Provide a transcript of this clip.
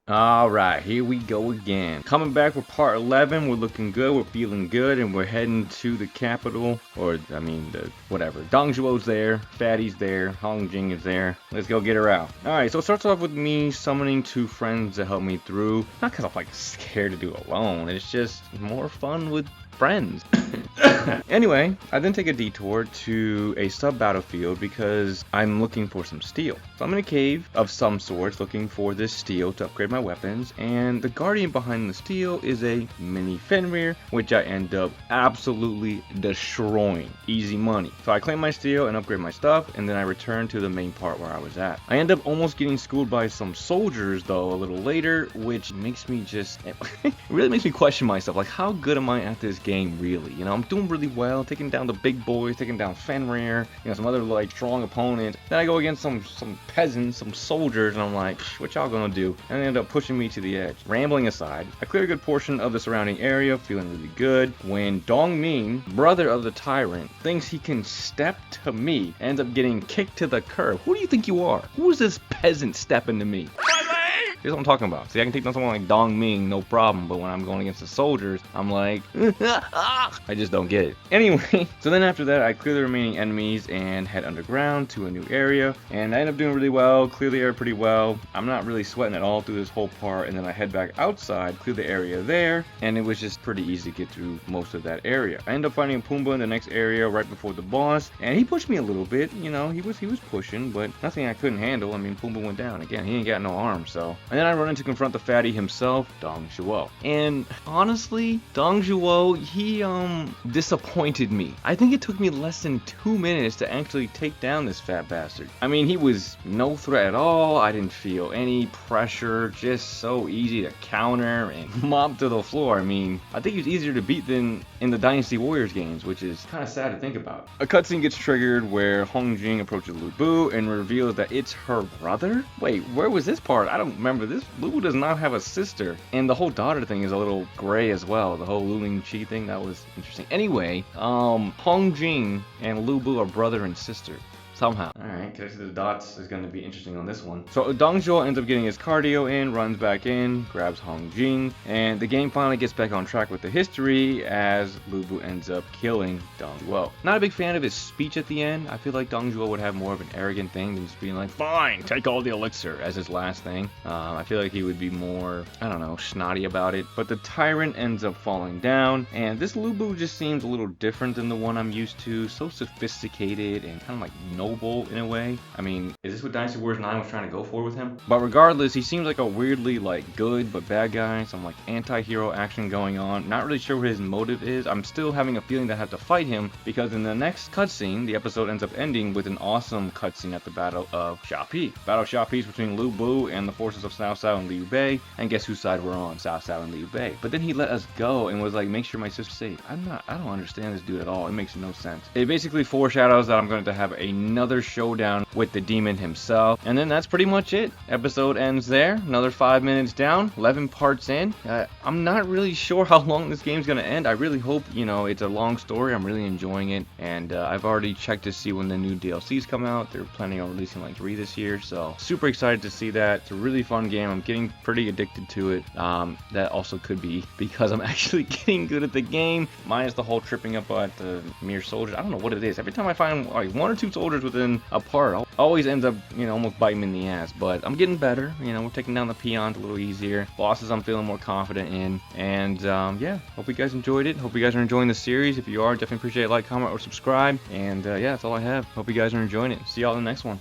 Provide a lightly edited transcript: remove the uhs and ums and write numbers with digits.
Alright, here we go again. Coming back with part 11, we're looking good, we're feeling good, and we're heading to the capital, whatever. Dongzhuo's there, Fatty's there, Hongjing is there. Let's go get her out. Alright, so it starts off with me summoning 2 friends to help me through. Not because I'm like scared to do it alone, it's just more fun with friends. Anyway, I then take a detour to a sub-battlefield because I'm looking for some steel. So I'm in a cave of some sorts looking for this steel to upgrade my weapons, and the guardian behind the steel is a mini Fenrir, which I end up absolutely destroying. Easy money. So I claim my steel and upgrade my stuff, and then I return to the main part where I was at. I end up almost getting schooled by some soldiers though a little later, which makes me just it really makes me question myself, like how good am I at this game really? You know, I'm doing really well, taking down the big boys, taking down Fenrir, you know, some other like strong opponents. Then I go against some peasants, some soldiers, and I'm like, what y'all gonna do? And they end up pushing me to the edge. Rambling aside, I clear a good portion of the surrounding area, feeling really good, when Dong Ming, brother of the tyrant, thinks he can step to me, ends up getting kicked to the curb. Who do you think you are? Who is this peasant stepping to me? Here's what I'm talking about. See, I can take down someone like Dong Ming, no problem, but when I'm going against the soldiers, I'm like, I just don't get it. Anyway, so then after that, I clear the remaining enemies and head underground to a new area, and I end up doing really well, clear the area pretty well. I'm not really sweating at all through this whole part, and then I head back outside, clear the area there, and it was just pretty easy to get through most of that area. I end up finding Pumbaa in the next area right before the boss, and he pushed me a little bit, you know, he was pushing, but nothing I couldn't handle. I mean, Pumbaa went down. Again, he ain't got no arms, so. And then I run in to confront the fatty himself, Dongzhuo. And honestly, Dongzhuo, he disappointed me. I think it took me less than 2 minutes to actually take down this fat bastard. I mean, he was no threat at all. I didn't feel any pressure, just so easy to counter and mob to the floor. I mean, I think he was easier to beat than in the Dynasty Warriors games, which is kind of sad to think about. A cutscene gets triggered where Hongjing approaches Lu Bu and reveals that it's her brother? Wait, where was this part? I don't remember this. Lu Bu does not have a sister, and the whole daughter thing is a little gray as well. The whole Lu Ling-Chi thing, that was interesting. Anyway, Hongjing and Lu Bu are brother and sister. Somehow. Alright, connecting the dots is going to be interesting on this one. So Dongzhuo ends up getting his cardio in, runs back in, grabs Hongjing, and the game finally gets back on track with the history as Lu Bu ends up killing Dongzhuo. Not a big fan of his speech at the end. I feel like Dongzhuo would have more of an arrogant thing than just being like, fine, take all the elixir as his last thing. I feel like he would be more, I don't know, snotty about it. But the tyrant ends up falling down, and this Lu Bu just seems a little different than the one I'm used to. So sophisticated and kind of like noble in a way. I mean, is this what Dynasty Warriors 9 was trying to go for with him? But regardless, he seems like a weirdly like good but bad guy, some like anti-hero action going on. Not really sure what his motive is. I'm still having a feeling that I have to fight him because in the next cutscene, the episode ends up ending with an awesome cutscene at the Battle of Shapi. Battle of Shapi is between Lu Bu and the forces of Cao Cao and Liu Bei, and guess whose side we're on? Cao Cao and Liu Bei. But then he let us go and was like, make sure my sister's safe. I don't understand this dude at all. It makes no sense. It basically foreshadows that I'm going to have another showdown with the demon himself, and then that's pretty much it. Episode ends there. Another 5 minutes down, 11 parts in. I'm not really sure how long this game's gonna end. I really hope, you know, it's a long story. I'm really enjoying it, and I've already checked to see when the new DLCs come out. They're planning on releasing like 3 this year, so super excited to see that. It's a really fun game. I'm getting pretty addicted to it. That also could be because I'm actually getting good at the game, minus the whole tripping up at the mere soldiers. I don't know what it is. Every time I find like 1 or 2 soldiers within a part, always ends up, you know, almost biting me in the ass. But I'm getting better. You know, we're taking down the peons a little easier. Bosses I'm feeling more confident in. And yeah, hope you guys enjoyed it. Hope you guys are enjoying the series. If you are, definitely appreciate a like, comment, or subscribe. And yeah, that's all I have. Hope you guys are enjoying it. See y'all in the next one.